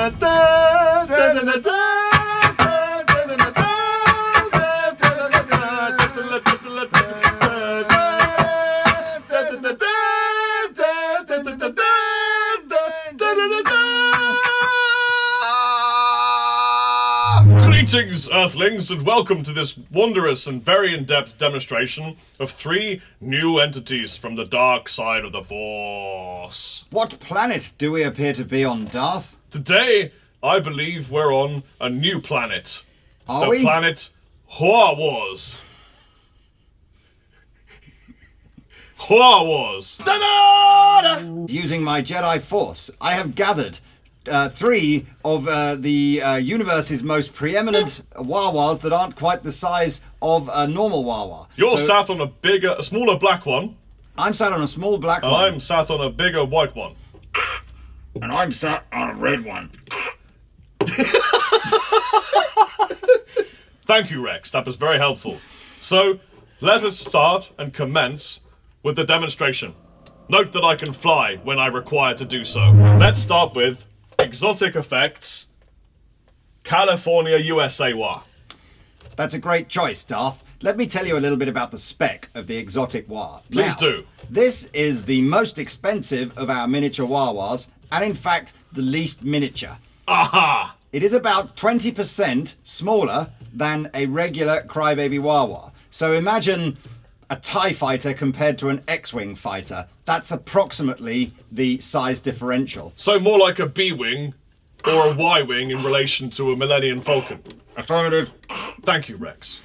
Greetings, Earthlings, and welcome to this wondrous and very in-depth demonstration of 3 new entities from the dark side of the Force. What planet do we appear to be on, Darth? Today, I believe we're on a new planet. Are we? The planet Wars. Wars. Using my Jedi Force, I have gathered 3 of the universe's most preeminent Wawas that aren't quite the size of a normal Wawa. You're sat on a smaller black one. I'm sat on a small black And one. I'm sat on a bigger white one. And I'm sat on a red one. Thank you, Rex. That was very helpful. So, let us start and commence with the demonstration. Note that I can fly when I require to do so. Let's start with Xotic effects, California, USA Wa. That's a great choice, Darth. Let me tell you a little bit about the spec of the Xotic Wa. Please do. This is the most expensive of our miniature Wawas, and in fact, the least miniature. Aha! It is about 20% smaller than a regular Crybaby Wawa. So imagine a TIE fighter compared to an X-Wing fighter. That's approximately the size differential. So more like a B-Wing or a Y-Wing in relation to a Millennium Falcon. Affirmative. Thank you, Rex.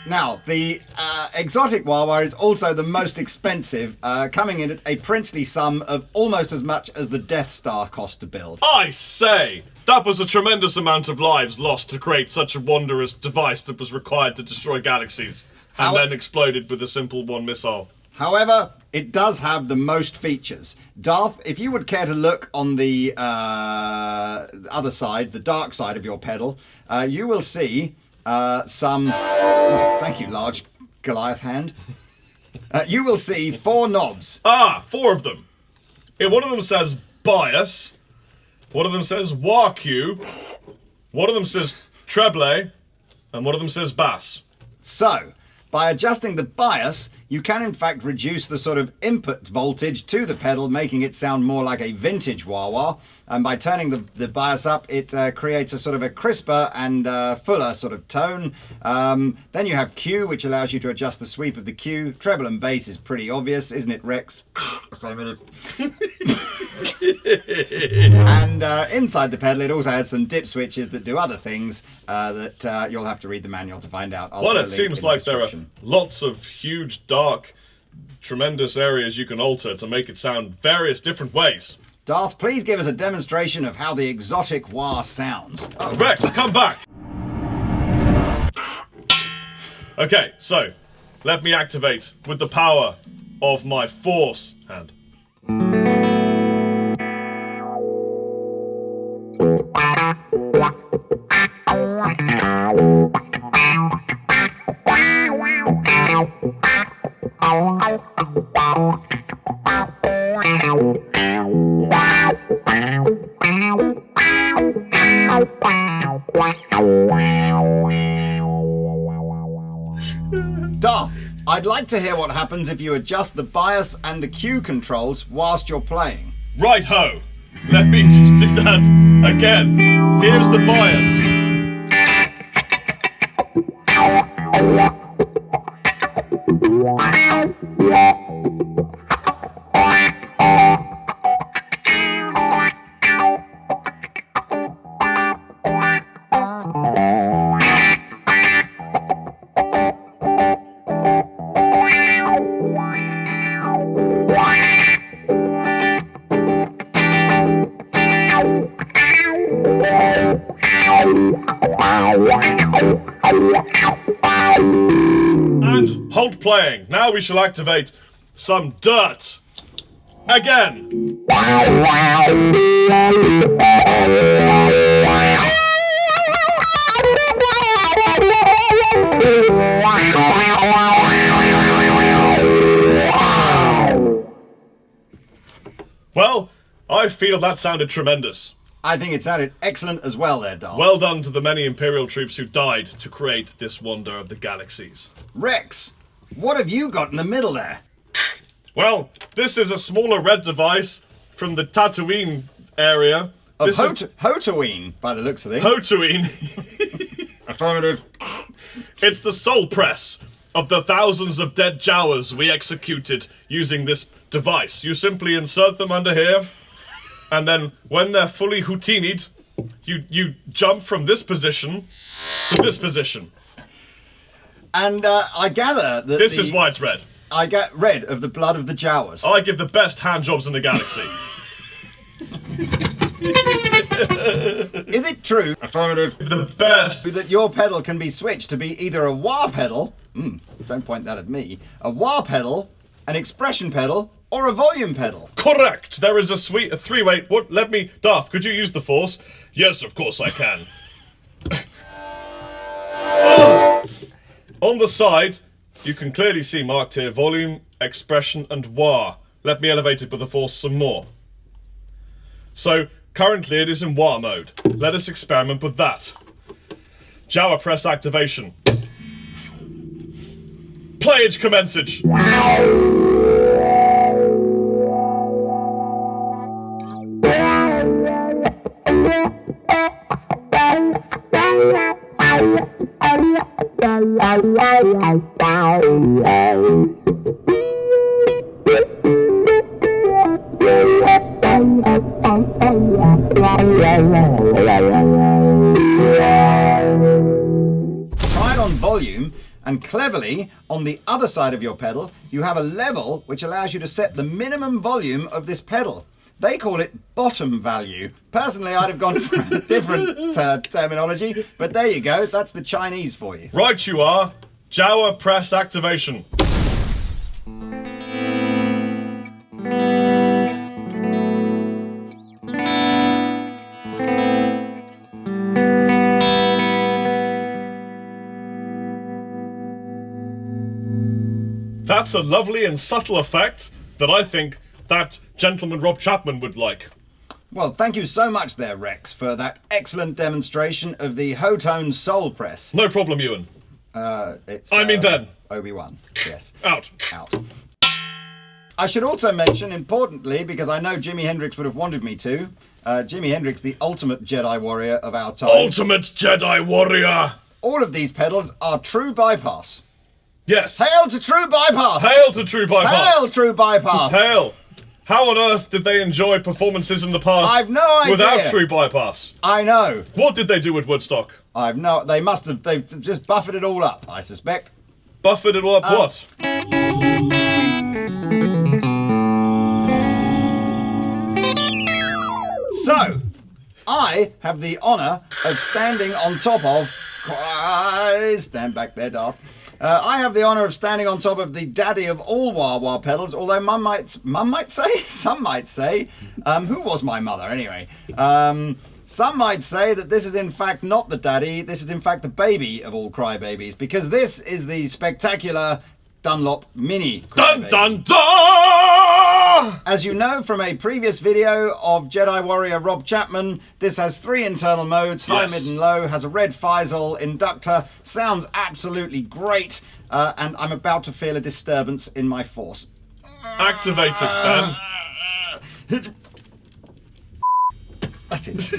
Now, the Xotic Wawa is also the most expensive, coming in at a princely sum of almost as much as the Death Star cost to build. I say! That was a tremendous amount of lives lost to create such a wondrous device that was required to destroy galaxies, and then exploded with a simple one missile. However, it does have the most features. Darth, if you would care to look on the other side, the dark side of your pedal, you will see some... thank you, large Goliath hand. You will see 4 knobs. 4 of them. One of them says bias, one of them says wah cue, one of them says treble, and one of them says bass. So, by adjusting the bias, you can in fact reduce the sort of input voltage to the pedal, making it sound more like a vintage wah-wah. And by turning the bias up, it creates a sort of a crisper and fuller sort of tone. Then you have Q, which allows you to adjust the sweep of the Q. Treble and bass is pretty obvious, isn't it, Rex? Affirmative. And inside the pedal, it also has some dip switches that do other things that you'll have to read the manual to find out. Well, it seems like there are lots of huge, dark, tremendous areas you can alter to make it sound various different ways. Darth, please give us a demonstration of how the Xotic Wah sounds. Rex, come back! Okay, so, let me activate with the power of my Force hand. Darth, I'd like to hear what happens if you adjust the bias and the Q controls whilst you're playing. Right-ho! Let me just do that again. Here's the bias. And halt playing. Now we shall activate some dirt. Again. Well, I feel that sounded tremendous. I think it sounded excellent as well there, Darth. Well done to the many Imperial troops who died to create this wonder of the galaxies. Rex, what have you got in the middle there? Well, this is a smaller red device from the Tatooine area. Of This is Hotone, by the looks of things. Hotone. Affirmative. It's the soul press of the thousands of dead Jawas we executed using this device. You simply insert them under here, and then when they're fully houtinied, you jump from this position to this position. And I gather that This is why it's red. I get red of the blood of the Jawas. I give the best hand jobs in the galaxy. Is it true, affirmative, The best. that your pedal can be switched to be either a wah pedal, don't point that at me, a wah pedal, an expression pedal, or a volume pedal? Correct. There is a three-way. What? Let me. Darth, could you use the Force? Yes, of course I can. On the side, you can clearly see marked here volume, expression, and wah. Let me elevate it with the Force some more. So, currently it is in wah mode. Let us experiment with that. Jawa press activation. Playage commencage. Try it on volume, and cleverly, on the other side of your pedal, you have a level which allows you to set the minimum volume of this pedal. They call it bottom value. Personally, I'd have gone for a different terminology, but there you go, that's the Chinese for you. Right you are. Jawa press activation. That's a lovely and subtle effect that I think that gentleman Rob Chapman would like. Well, thank you so much there, Rex, for that excellent demonstration of the Hotone Soul Press. No problem, Ewan. It's Ben. Obi-Wan, yes. Out. Out. I should also mention, importantly, because I know Jimi Hendrix would have wanted me to, Jimi Hendrix, the ultimate Jedi warrior of our time. Ultimate Jedi warrior! All of these pedals are true bypass. Yes. Hail to true bypass! Hail to true bypass! Hail true bypass! Hail! How on earth did they enjoy performances in the past I've no idea. without true bypass? I know. What did they do at Woodstock? They've just buffered it all up, I suspect. Buffered it all up what? So, I have the honour of standing on top of... Stand back there, Darth. I have the honour of standing on top of the daddy of all wah-wah pedals, although some might say, who was my mother anyway? Some might say that this is in fact not the daddy, this is in fact the baby of all crybabies, because this is the spectacular Dunlop Mini Crybaby. Dun dun dun! As you know from a previous video of Jedi Warrior Rob Chapman, this has 3 internal modes, high, Yes. mid and low, has a red Faisal inductor, sounds absolutely great, and I'm about to feel a disturbance in my force. Activated, Ben. That's it.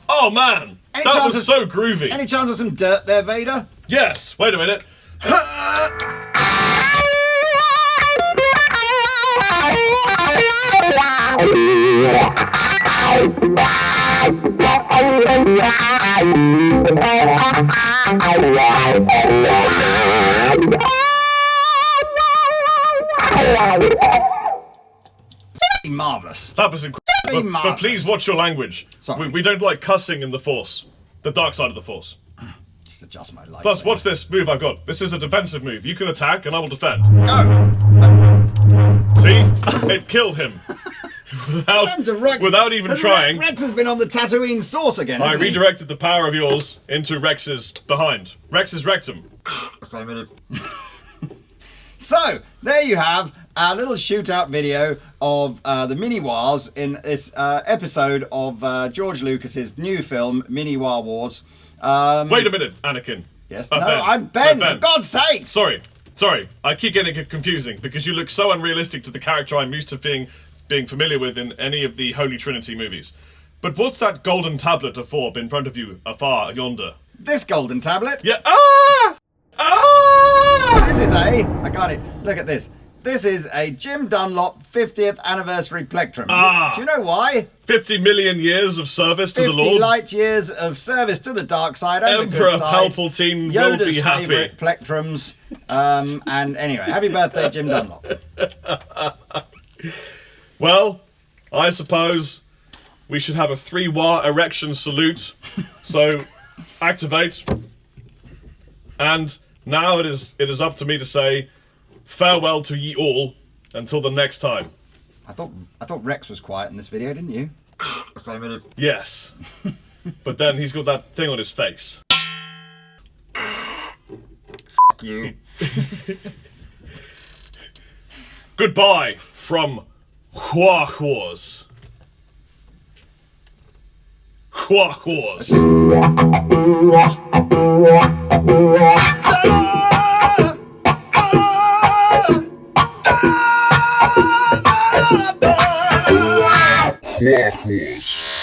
Oh man! Any That chance was so groovy. Any chance of some dirt there, Vader? Yes, wait a minute. Marvellous. That was incredible. But please watch your language. Sorry. We don't like cussing in the Force. The dark side of the Force. just adjust my lights. Plus, what's this move I've got? This is a defensive move. You can attack, and I will defend. Go! See? It killed him. Without even trying. Rex has been on the Tatooine sauce again, I hasn't he? redirected the power of yours into Rex's behind. Rex's rectum. So, there you have our little shootout video of the Mini-Wars in this episode of George Lucas's new film, Mini-War Wars. Wait a minute, Anakin. Yes, No, I'm Ben, for God's sake! Sorry. I keep getting it confusing because you look so unrealistic to the character I'm used to being familiar with in any of the Holy Trinity movies. But what's that golden tablet of Forb in front of you, afar yonder? This golden tablet? Yeah. Ah! This is I can't look at this. This is a Jim Dunlop 50th anniversary plectrum. Do you know why? 50 million years of service to the 50 Lord. light years of service to the dark side and Emperor the good side. Palpatine Yoda's will be happy. favourite plectrums. And anyway, happy birthday, Jim Dunlop. Well, I suppose we should have a 3-war erection salute. So, activate. And now it is up to me to say farewell to ye all until the next time. I thought Rex was quiet in this video, didn't you? Yes. But then he's got that thing on his face. You. Goodbye from Huahors. Huahors. Clockwork Wolf.